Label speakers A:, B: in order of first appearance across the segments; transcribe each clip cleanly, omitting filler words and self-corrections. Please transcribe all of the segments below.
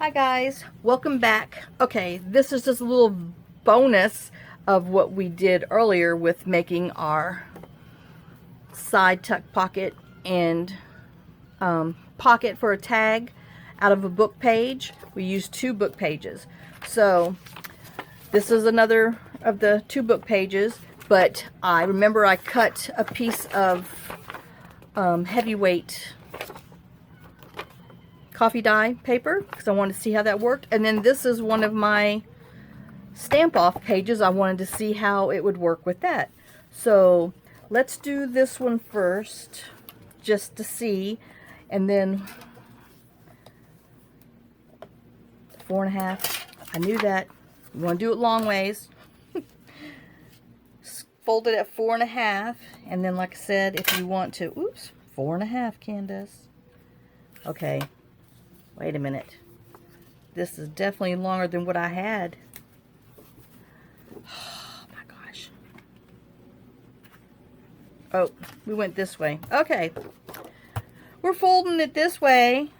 A: Hi guys, welcome back. Okay, this is just a little bonus of what we did earlier with making our side tuck pocket and pocket for a tag out of a book page. We used 2 book pages. So this is another of the 2 book pages, but I remember I cut a piece of heavyweight coffee dye paper because I wanted to see how that worked. And then this is one of my stamp off pages. I wanted to see how it would work with that. So let's do this one first just to see, and then 4.5. I knew that. You want to do it long ways. Fold it at 4.5, and then like I said, if you want to, oops, 4.5, Candace. Okay. Wait a minute. This is definitely longer than what I had. Oh my gosh. Oh, we went this way. Okay. We're folding it this way.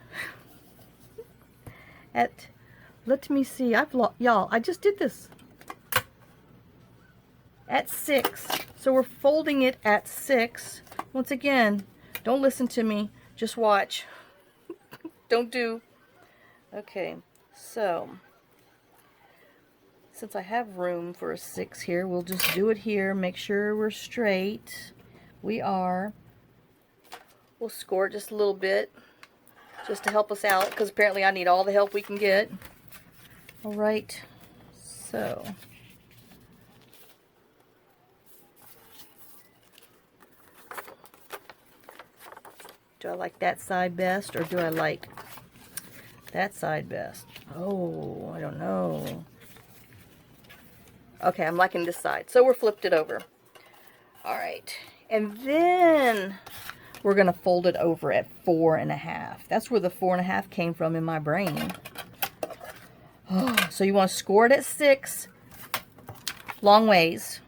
A: Let me see. Y'all, I just did this. At 6. So we're folding it at 6. Once again, don't listen to me. Just watch. Don't do. Okay, so since I have room for a 6 here, we'll just do it here. Make sure we're straight. We are. We'll score it just a little bit just to help us out, because apparently I need all the help we can get. All right, so do I like that side best, or do I like that side best? Oh, I don't know. Okay, I'm liking this side. So we're flipped it over. All right. And then we're going to fold it over at 4.5. That's where the 4.5 came from in my brain. Oh, so you want to score it at 6 long ways.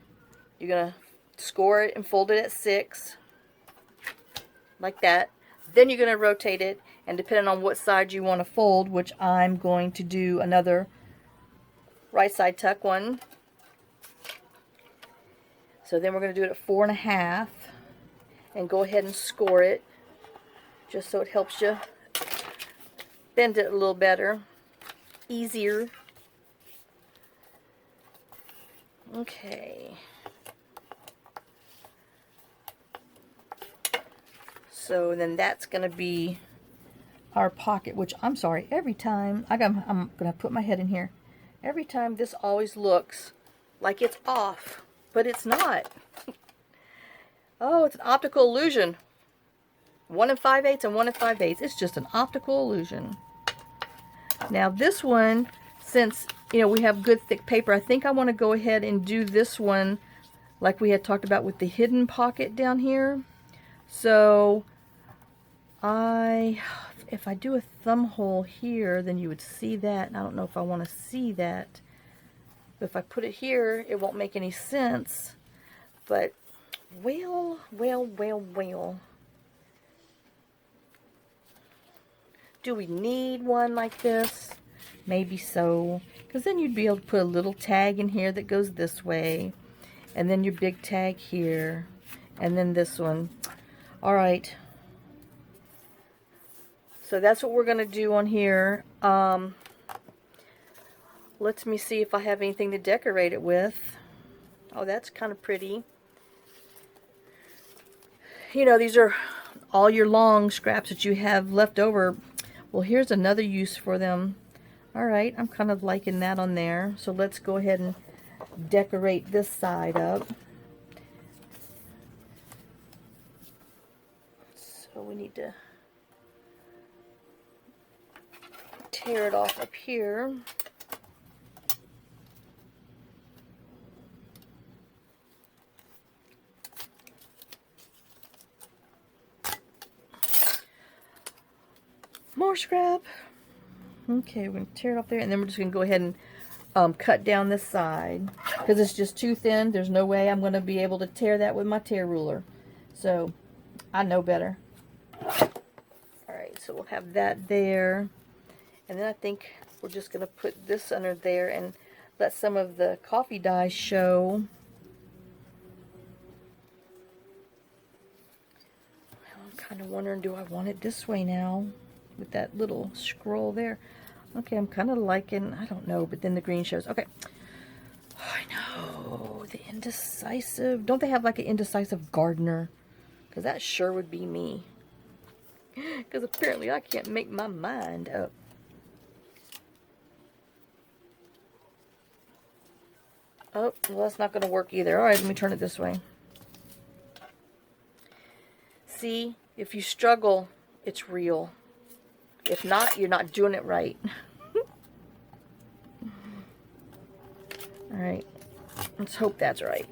A: You're going to score it and fold it at 6 like that. Then you're going to rotate it, and depending on what side you want to fold, which I'm going to do another right side tuck one. So then we're going to do it at 4.5 and go ahead and score it just so it helps you bend it a little better, easier. Okay. So then that's going to be our pocket, which I'm sorry, every time, I'm going to put my head in here. Every time this always looks like it's off, but it's not. Oh, it's an optical illusion. 1 5/8 and 1 5/8. It's just an optical illusion. Now this one, since, you know, we have good thick paper, I think I want to go ahead and do this one like we had talked about with the hidden pocket down here. So if I do a thumb hole here, then you would see that. And I don't know if I want to see that. But if I put it here, it won't make any sense. But, well. Do we need one like this? Maybe so. Because then you'd be able to put a little tag in here that goes this way. And then your big tag here. And then this one. Alright. So that's what we're going to do on here. Let me see if I have anything to decorate it with. Oh, that's kind of pretty. You know, these are all your long scraps that you have left over. Well, here's another use for them. Alright, I'm kind of liking that on there. So let's go ahead and decorate this side up. So we need to tear it off up here. More scrap. Okay, we're going to tear it off there, and then we're just going to go ahead and cut down this side because it's just too thin. There's no way I'm going to be able to tear that with my tear ruler. So I know better. Alright, so we'll have that there. And then I think we're just going to put this under there and let some of the coffee dye show. I'm kind of wondering, do I want it this way now with that little scroll there? Okay, I'm kind of liking, I don't know, but then the green shows. Okay. Oh, I know, the indecisive. Don't they have like an indecisive gardener? Because that sure would be me. Because apparently I can't make my mind up. Oh, well, that's not going to work either. All right, let me turn it this way. See, if you struggle, it's real. If not, you're not doing it right. All right, let's hope that's right.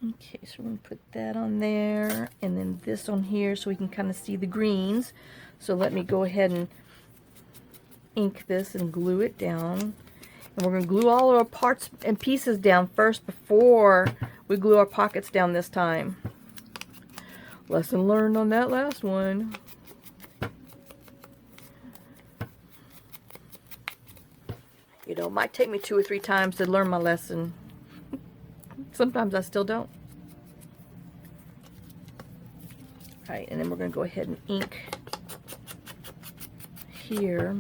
A: Okay, so we're going to put that on there, and then this on here so we can kind of see the greens. So let me go ahead and ink this and glue it down. And we're going to glue all our parts and pieces down first before we glue our pockets down this time. Lesson learned on that last one. You know, it might take me 2 or 3 times to learn my lesson. Sometimes I still don't. Alright, and then we're going to go ahead and ink here.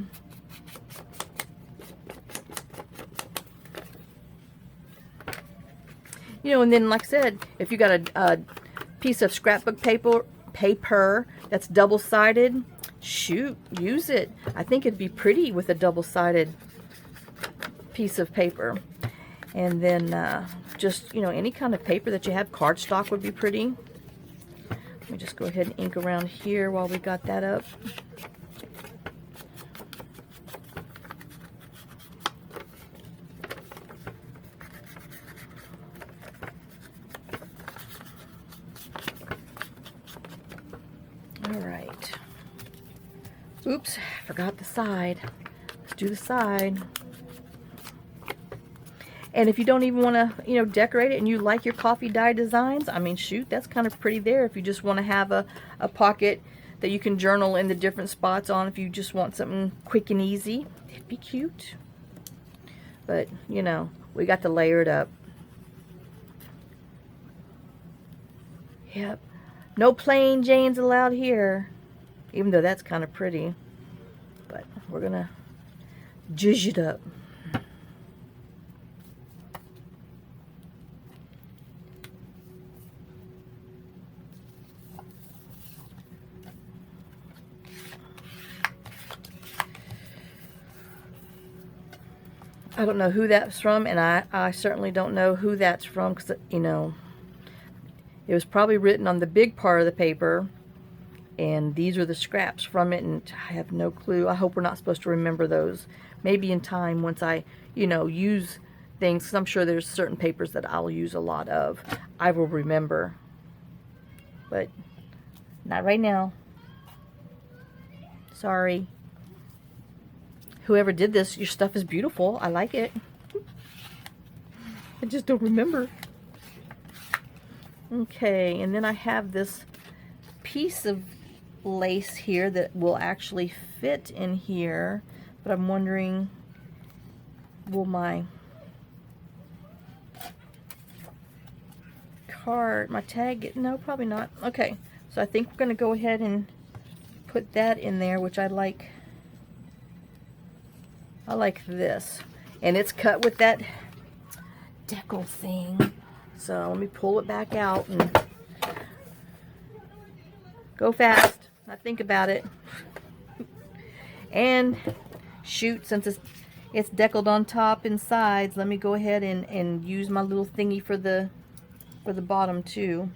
A: You know, and then like I said, if you got a piece of scrapbook paper that's double-sided, shoot, use it. I think it'd be pretty with a double-sided piece of paper. And then just, you know, any kind of paper that you have, cardstock would be pretty. Let me just go ahead and ink around here while we got that up. Alright. Oops, forgot the side. Let's do the side. And if you don't even want to, you know, decorate it and you like your coffee dye designs, I mean, shoot, that's kind of pretty there. If you just want to have a pocket that you can journal in the different spots on, if you just want something quick and easy, it'd be cute. But, you know, we got to layer it up. Yep. No plain Janes allowed here. Even though that's kind of pretty. But we're going to zhuzh it up. I don't know who that's from, and I certainly don't know who that's from, because, you know, it was probably written on the big part of the paper, and these are the scraps from it, and I have no clue. I hope we're not supposed to remember those. Maybe in time, once I, you know, use things, because I'm sure there's certain papers that I'll use a lot of, I will remember. But not right now. Sorry. Whoever did this, your stuff is beautiful. I like it. I just don't remember. Okay, and then I have this piece of lace here that will actually fit in here. But I'm wondering, will my card, my tag get, no, probably not. Okay, so I think we're going to go ahead and put that in there, which I like. I like this, and it's cut with that decal thing. So let me pull it back out and go fast. Not think about it. And shoot, since it's deckled on top and sides, let me go ahead and use my little thingy for the bottom too.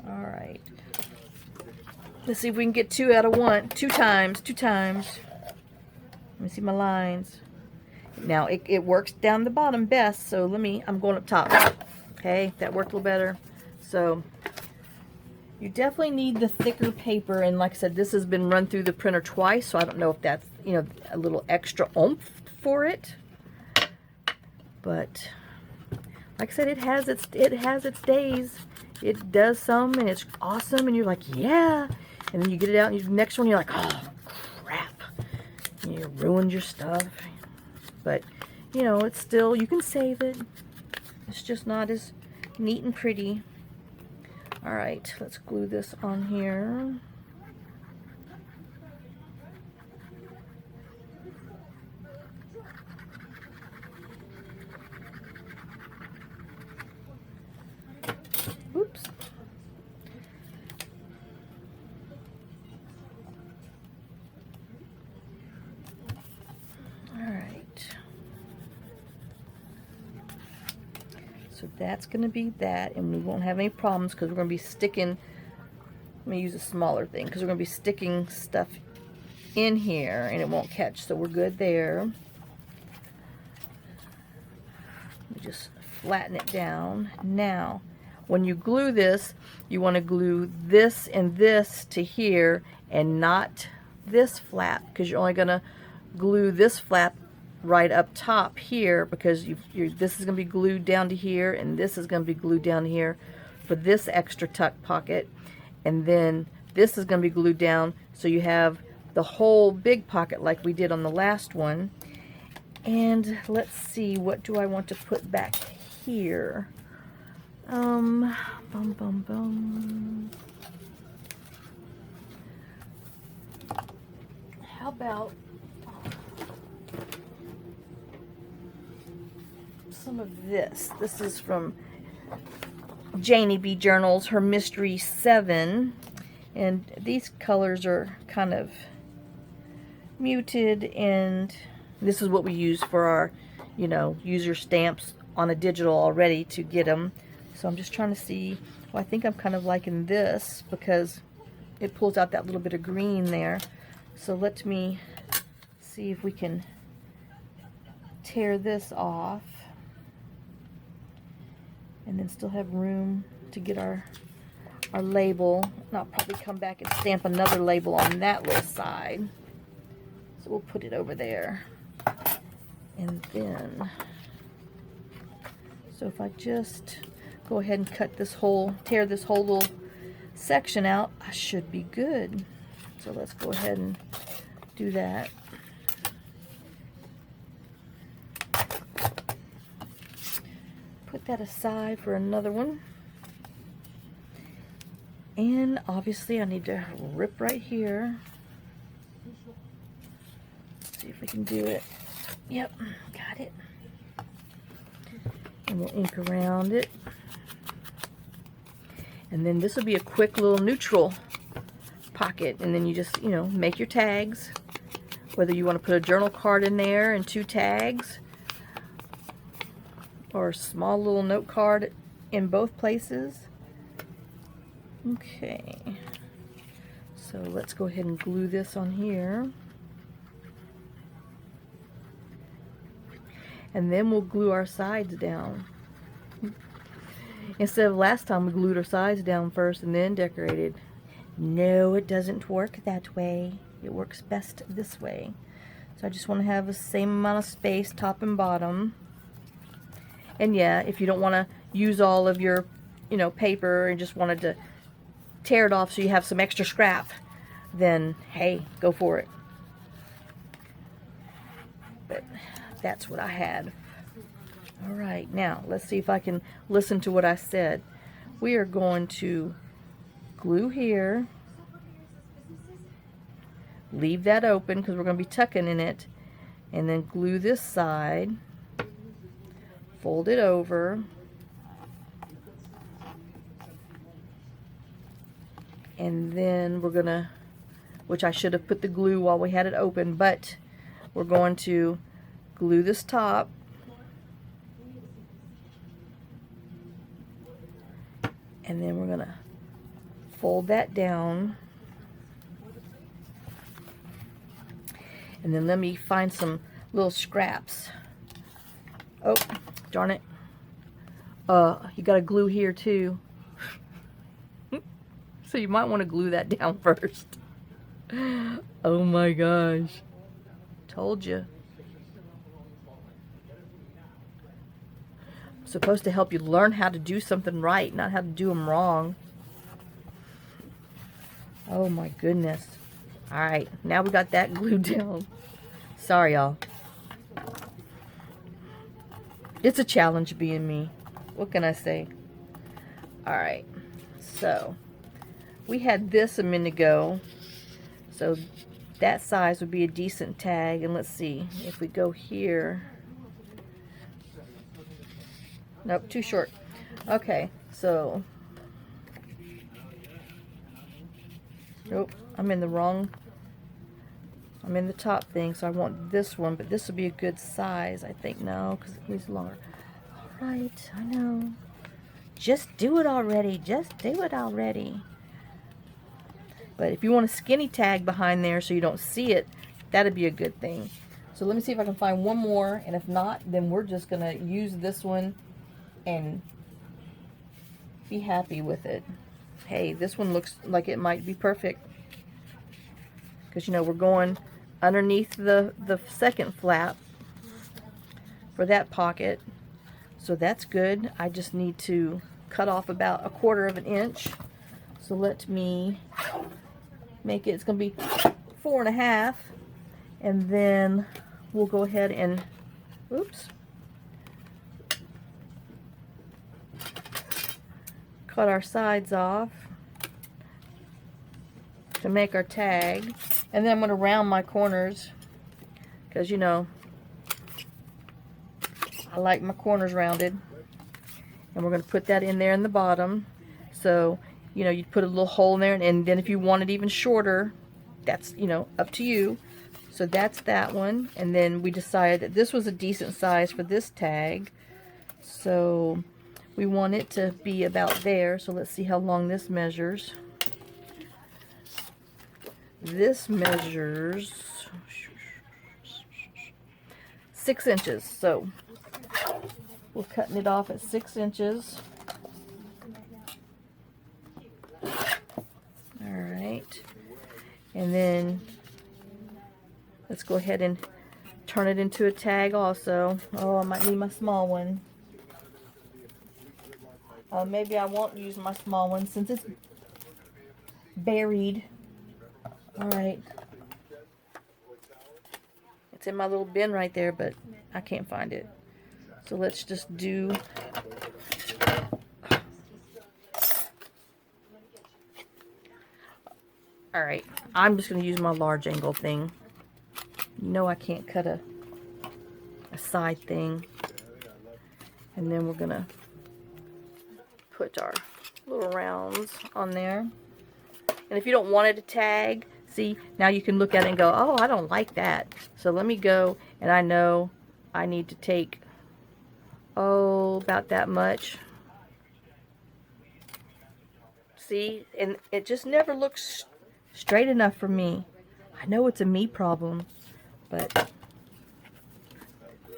A: All right. Let's see if we can get 2 out of 1. 2 times. Let me see my lines. Now it works down the bottom best, so I'm going up top. Okay, that worked a little better. So you definitely need the thicker paper, and like I said, this has been run through the printer twice, so I don't know if that's, you know, a little extra oomph for it. But like I said, it has its days. it does some and it's awesome and you're like, yeah. And then you get it out and the next one you're like, oh, crap. And you ruined your stuff. But, you know, it's still, you can save it. It's just not as neat and pretty. Alright, let's glue this on here. Oops. Alright. So that's going to be that, and we won't have any problems because we're going to be sticking, let me use a smaller thing, because we're going to be sticking stuff in here and it won't catch, so we're good there. Let me just flatten it down. Now, when you glue this, you want to glue this and this to here and not this flap, because you're only going to glue this flap right up top here, because this is going to be glued down to here and this is going to be glued down to here for this extra tuck pocket, and then this is going to be glued down so you have the whole big pocket like we did on the last one. And let's see, what do I want to put back here? How about some of this? This is from Janie B. Journals, her Mystery 7. And these colors are kind of muted, and this is what we use for our, you know, user stamps on a digital already to get them. So I'm just trying to see, well, I think I'm kind of liking this because it pulls out that little bit of green there. So let me see if we can tear this off and then still have room to get our label. And I'll probably come back and stamp another label on that little side. So we'll put it over there. And then, so if I just go ahead and cut this whole, tear this whole little section out, I should be good. So let's go ahead and do that. Put that aside for another one. And obviously I need to rip right here. Let's see if we can do it. Yep, got it. And we'll ink around it. And then this will be a quick little neutral pocket. And then you just, you know, make your tags. Whether you want to put a journal card in there and 2 tags, or a small little note card in both places. Okay, so let's go ahead and glue this on here. And then we'll glue our sides down. Instead of last time we glued our sides down first and then decorated. No, it doesn't work that way. It works best this way. So I just want to have the same amount of space, top and bottom. And yeah, if you don't want to use all of your, you know, paper and just wanted to tear it off so you have some extra scrap, then hey, go for it. But that's what I had. Alright, now let's see if I can listen to what I said. We are going to glue here, leave that open because we're going to be tucking in it, and then glue this side, fold it over, and then we're gonna, which I should have put the glue while we had it open, but we're going to glue this top, and then we're gonna fold that down, and then let me find some little scraps. Oh, darn it. You gotta glue here too. So you might want to glue that down first. Oh my gosh. Told you. I'm supposed to help you learn how to do something right, not how to do them wrong. Oh my goodness. Alright, now we got that glued down. Sorry, y'all. It's a challenge being me. What can I say? Alright, so we had this a minute ago. So that size would be a decent tag. And let's see, if we go here. Nope, too short. Okay, so. Nope, I'm in the wrong. I'm in the top thing, so I want this one, but this would be a good size, I think. No, because it needs longer. Alright, I know. Just do it already. Just do it already. But if you want a skinny tag behind there so you don't see it, that'd be a good thing. So let me see if I can find one more, and if not, then we're just going to use this one and be happy with it. Hey, this one looks like it might be perfect. Because, you know, we're going underneath the second flap for that pocket. So that's good. I just need to cut off about 1/4 of an inch. So let me make it, it's going to be 4 1/2. And then we'll go ahead and, oops, cut our sides off to make our tag. And then I'm going to round my corners because, you know, I like my corners rounded. And we're going to put that in there in the bottom. So, you know, you put a little hole in there, and then if you want it even shorter, that's, you know, up to you. So that's that one. And then we decided that this was a decent size for this tag. So we want it to be about there. So let's see how long this measures. This measures 6 inches. So we're cutting it off at 6 inches. Alright. And then let's go ahead and turn it into a tag also. Oh, I might need my small one. Maybe I won't use my small one since it's buried. Alright. It's in my little bin right there, but I can't find it. So let's just do... Alright, I'm just going to use my large angle thing. You know I can't cut a side thing. And then we're going to put our little rounds on there. And if you don't want it to tag, see, now you can look at it and go, oh, I don't like that. So let me go, and I know I need to take, oh, about that much. See, and it just never looks straight enough for me. I know it's a me problem, but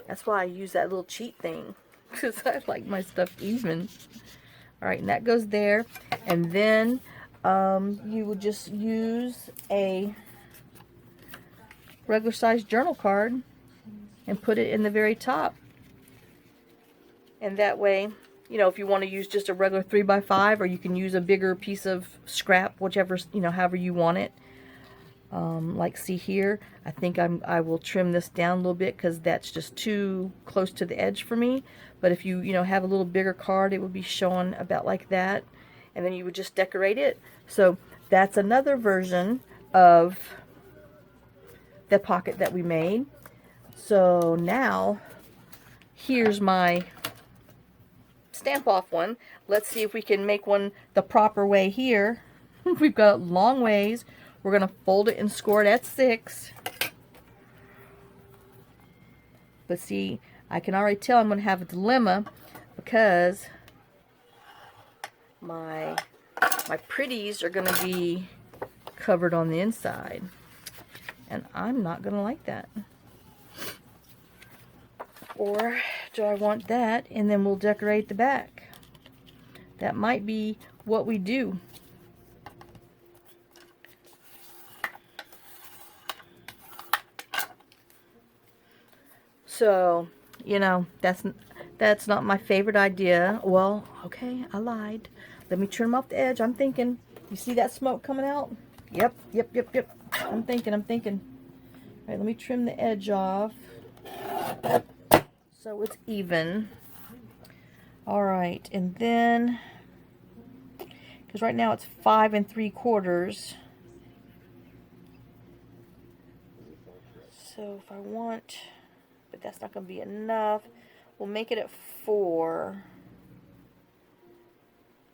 A: that's why I use that little cheat thing, because I like my stuff even. Alright, and that goes there. And then you would just use a regular size journal card and put it in the very top. And that way, you know, if you want to use just a regular 3x5, or you can use a bigger piece of scrap, whichever, you know, however you want it. Like, see here, I think I will trim this down a little bit because that's just too close to the edge for me. But if you know, have a little bigger card, it would be showing about like that, and then you would just decorate it. So that's another version of the pocket that we made. So now here's my stamp off one. Let's see if we can make one the proper way here. We've got long ways. We're going to fold it and score it at 6. But see, I can already tell I'm going to have a dilemma because my pretties are going to be covered on the inside. And I'm not going to like that. Or do I want that, and then we'll decorate the back? That might be what we do. So, you know, that's That's not my favorite idea. Well, okay, I lied. Let me trim off the edge. I'm thinking. You see that smoke coming out? Yep. I'm thinking. All right, let me trim the edge off so it's even. All right, and then, because right now it's 5 3/4. So if I want, but that's not going to be enough, we'll make it at 4.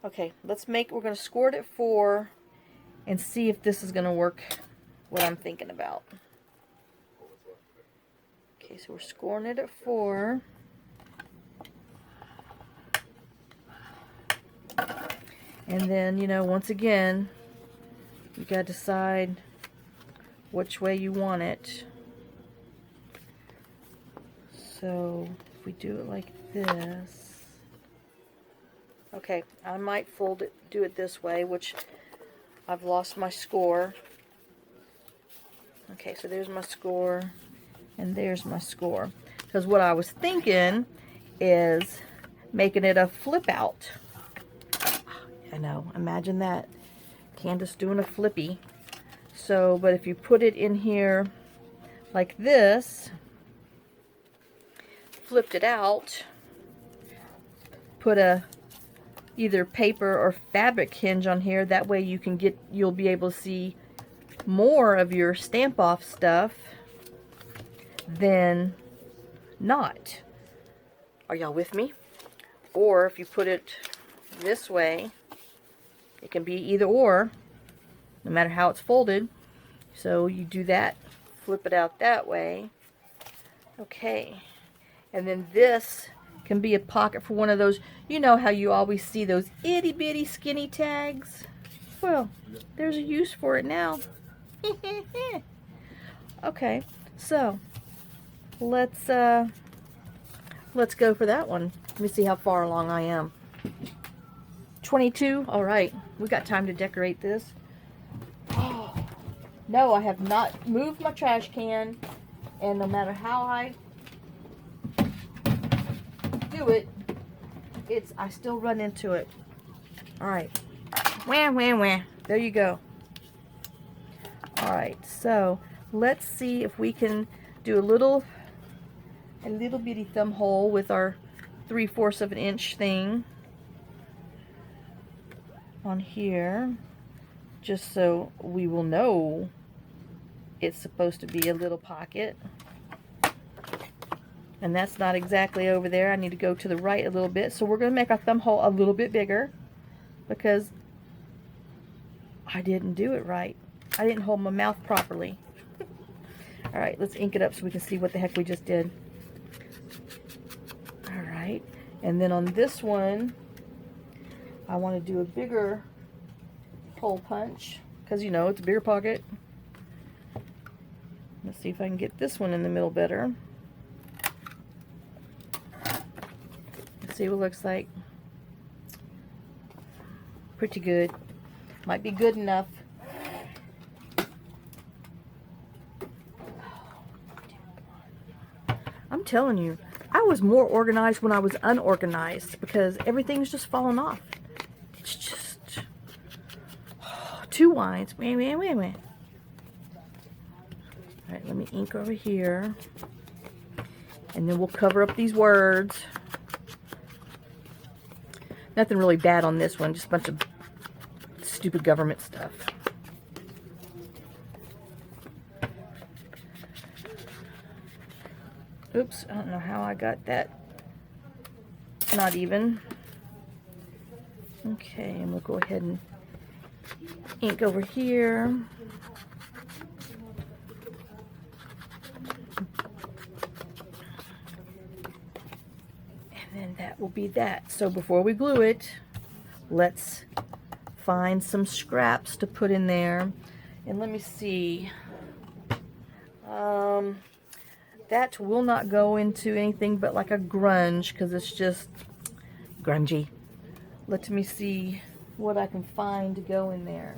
A: Okay, we're going to score it at 4 and see if this is going to work what I'm thinking about. Okay, so we're scoring it at 4. And then, you know, once again, you got to decide which way you want it. So if we do it like this, okay, I might do it this way, which I've lost my score. Okay, so there's my score, and there's my score. Because what I was thinking is making it a flip out. I know, imagine that. Candace doing a flippy. So, but if you put it in here like this, flipped it out, put a either paper or fabric hinge on here, that way you'll be able to see more of your stamp off stuff than not. Are y'all with me? Or if you put it this way, it can be either or, no matter how it's folded. So you do that, flip it out that way. Okay. And then this can be a pocket for one of those, you know how you always see those itty bitty skinny tags? Well, there's a use for it now. Okay, so let's go for that one. Let me see how far along I am. 22. All right, we got time to decorate this. Oh, no, I have not moved my trash can, and no matter how I do it, I still run into it. All right, wah. There you go. All right, so let's see if we can do a little bitty thumb hole with our 3/4 of an inch thing on here, just so we will know it's supposed to be a little pocket. And that's not exactly over there. I need to go to the right a little bit. So we're going to make our thumb hole a little bit bigger because I didn't do it right. I didn't hold my mouth properly. All right, let's ink it up so we can see what the heck we just did. All right, and then on this one, I want to do a bigger hole punch because, you know, it's a bigger pocket. Let's see if I can get this one in the middle better. Let's see what it looks like. Pretty good. Might be good enough. I'm telling you, I was more organized when I was unorganized because everything's just falling off. It's just 2 lines. Wait. All right, let me ink over here. And then we'll cover up these words. Nothing really bad on this one, just a bunch of stupid government stuff. Oops, I don't know how I got that not even. Okay, and we'll go ahead and ink over here. And then that will be that. So before we glue it, let's find some scraps to put in there. And let me see. That will not go into anything but like a grunge because it's just grungy. Let me see what I can find to go in there.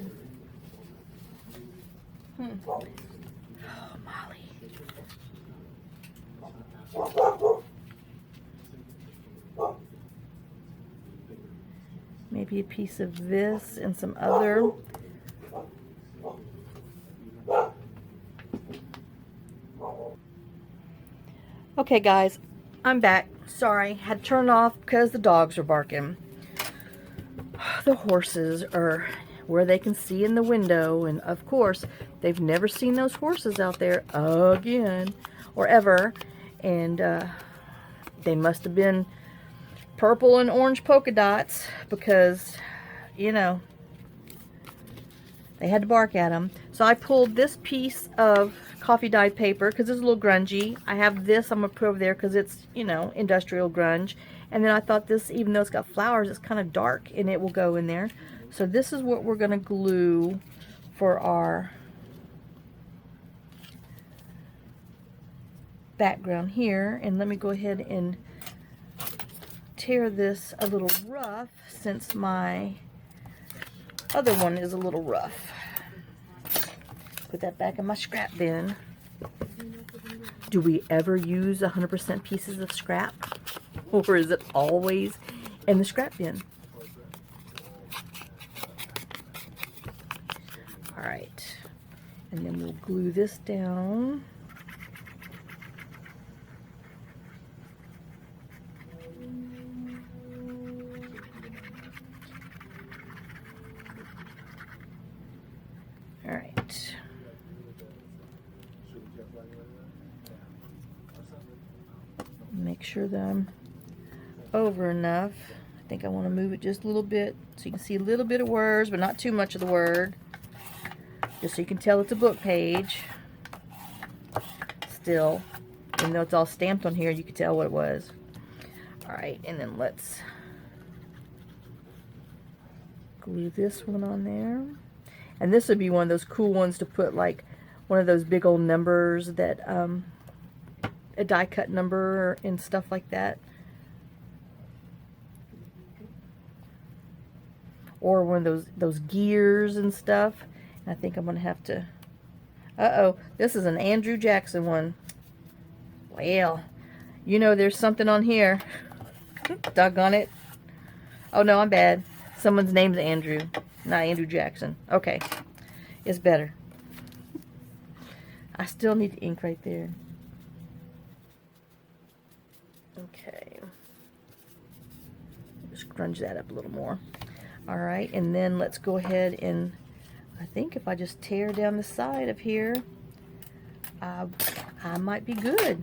A: Oh, Molly. maybe a piece of this and some other. Okay guys, I'm back. Sorry, had to turn it off because the dogs are barking. The horses are where they can see in the window, and of course they've never seen those horses out there again or ever, and they must have been purple and orange polka dots because, you know, they had to bark at them. So I pulled this piece of coffee dyed paper because it's a little grungy. I have this I'm going to put over there because it's, you know, industrial grunge. And then I thought this, even though it's got flowers, it's kind of dark and it will go in there. So this is what we're going to glue for our background here. And let me go ahead and tear this a little rough since my other one is a little rough. Put that back in my scrap bin. Do we ever use 100% pieces of scrap? Or is it always in the scrap bin? Alright. And then we'll glue this down. Alright. Make sure that I'm over enough. I think I want to move it just a little bit so you can see a little bit of words, but not too much of the word. Just so you can tell it's a book page. Still, even though it's all stamped on here, you can tell what it was. Alright, and then let's glue this one on there. And this would be one of those cool ones to put, like one of those big old numbers that a die cut number and stuff like that, or one of those gears and stuff. And I think I'm gonna have to, this is an Andrew Jackson one. Well, you know there's something on here. Doggone it. Oh no, I'm bad. Someone's name's Andrew, not Andrew Jackson. Okay, it's better. I still need the ink right there. Okay, just crunch that up a little more. All right, and then let's go ahead and, I think if I just tear down the side of here, I might be good.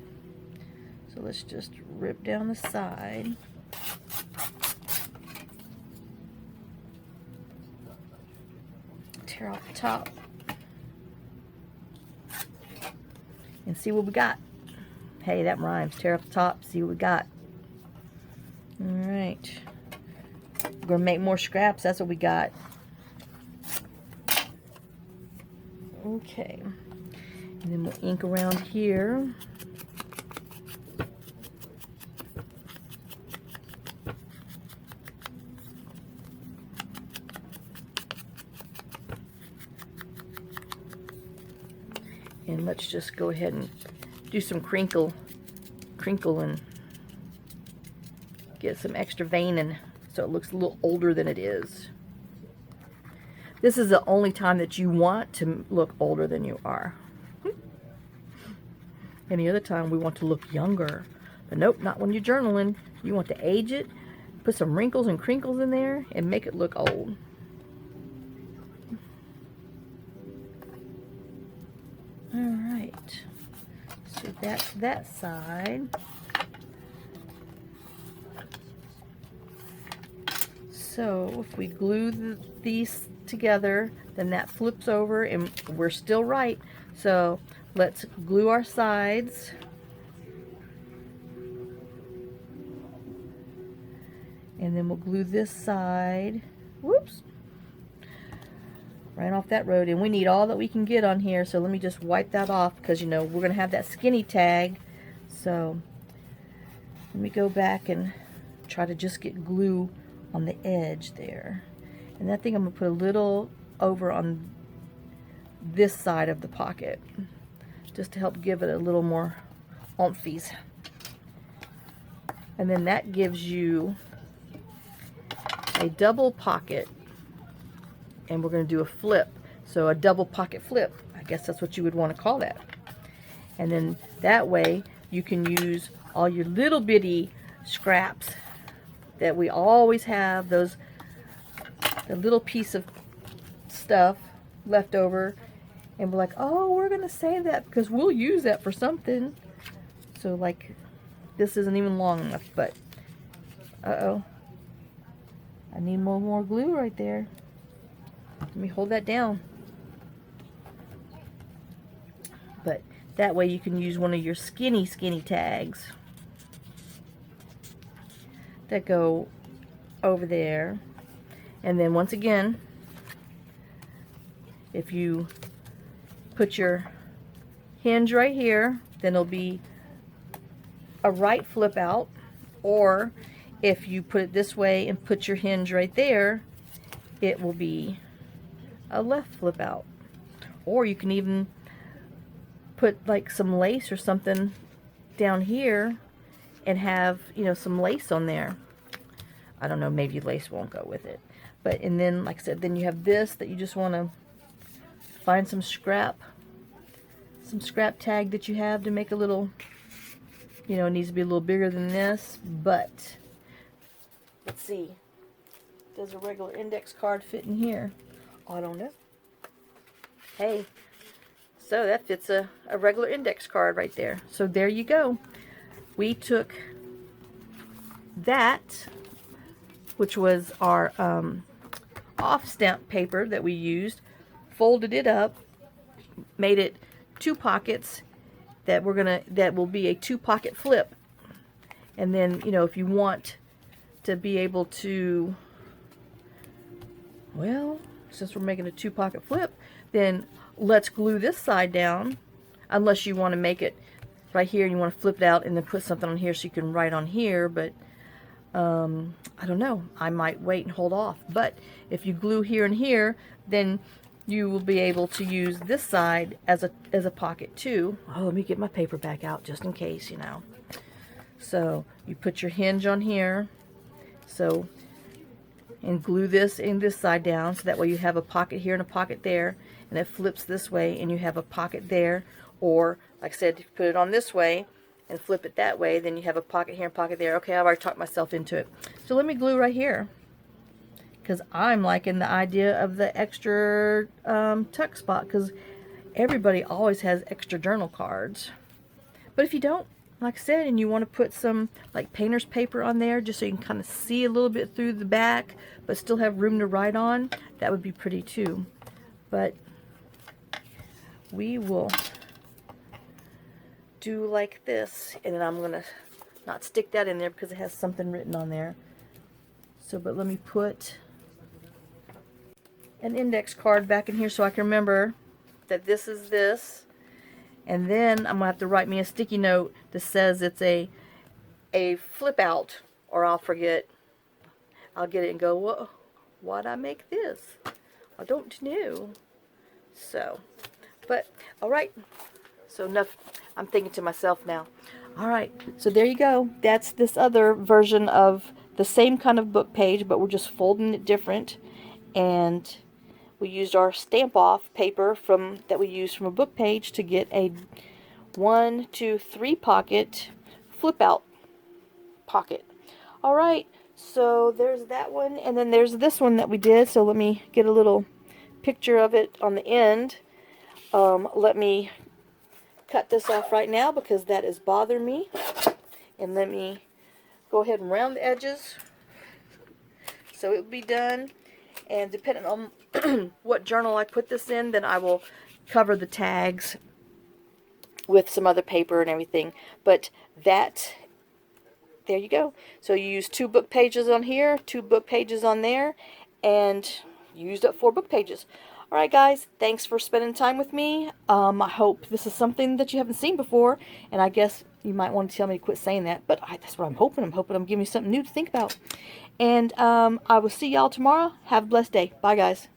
A: So let's just rip down the side. Tear off the top. And see what we got. Hey, that rhymes. Tear up the top, see what we got. Alright. We're going to make more scraps. That's what we got. Okay. And then we'll ink around here. And let's just go ahead and do some crinkle and get some extra veining so it looks a little older than it is. This is the only time that you want to look older than you are. Any other time we want to look younger. But nope, not when you're journaling. You want to age it, put some wrinkles and crinkles in there, and make it look old. Alright, so that's that side. So if we glue these together, then that flips over and we're still right. So let's glue our sides. And then we'll glue this side. Whoops. Right off that road, and we need all that we can get on here, so let me just wipe that off because, you know, we're going to have that skinny tag. So let me go back and try to just get glue on the edge there. And that thing I'm going to put a little over on this side of the pocket just to help give it a little more oomphies. And then that gives you a double pocket, and we're going to do a flip. So a double pocket flip, I guess that's what you would want to call that. And then that way you can use all your little bitty scraps that we always have, the little piece of stuff left over, and we're like, oh, we're going to save that because we'll use that for something. So like, this isn't even long enough, but uh-oh, I need more glue right there. Let me hold that down. But that way you can use one of your skinny tags that go over there. And then once again, if you put your hinge right here, then it'll be a right flip out. Or if you put it this way and put your hinge right there, it will be a left flip out. Or you can even put like some lace or something down here and have, you know, some lace on there. I don't know, maybe lace won't go with it. But, and then, like I said, then you have this that you just want to find some scrap tag that you have to make a little, you know, it needs to be a little bigger than this. But let's see, does a regular index card fit in here? Oh, I don't know. Hey, so that fits a regular index card right there. So there you go. We took that, which was our off stamp paper that we used, folded it up, made it 2 pockets that will be a 2 pocket flip. And then, you know, if you want to be able to, well, since we're making a 2 pocket flip, then let's glue this side down, unless you want to make it right here and you want to flip it out and then put something on here so you can write on here. But I don't know, I might wait and hold off. But if you glue here and here, then you will be able to use this side as a pocket too. Oh, let me get my paper back out just in case, you know. So you put your hinge on here, so, and glue this in this side down, so that way you have a pocket here and a pocket there, and it flips this way and you have a pocket there. Or like I said, if you put it on this way and flip it that way, then you have a pocket here and pocket there. Okay, I've already talked myself into it. So let me glue right here, because I'm liking the idea of the extra tuck spot, because everybody always has extra journal cards. But if you don't, like I said, and you want to put some like painter's paper on there just so you can kind of see a little bit through the back but still have room to write on, that would be pretty too. But we will do like this, and then I'm gonna not stick that in there because it has something written on there. So, but let me put an index card back in here so I can remember that this is this. And then I'm gonna have to write me a sticky note that says it's a flip out, or I'll forget. I'll get it and go, why'd I make this? I don't know. So, but all right. So enough. I'm thinking to myself now. All right. So there you go. That's this other version of the same kind of book page, but we're just folding it different. And we used our stamp off paper that we used from a book page to get a 1, 2, 3 pocket flip out pocket. All right, so there's that one, and then there's this one that we did. So let me get a little picture of it on the end. Let me cut this off right now because that is bothering me, and let me go ahead and round the edges so it will be done. And depending on what journal I put this in, then I will cover the tags with some other paper and everything. But that, there you go. So you use 2 book pages on here, 2 book pages on there, and you used up 4 book pages. Alright guys, thanks for spending time with me. I hope this is something that you haven't seen before, and I guess you might want to tell me to quit saying that, but that's what I'm hoping. I'm hoping I'm giving you something new to think about. And I will see y'all tomorrow. Have a blessed day. Bye, guys.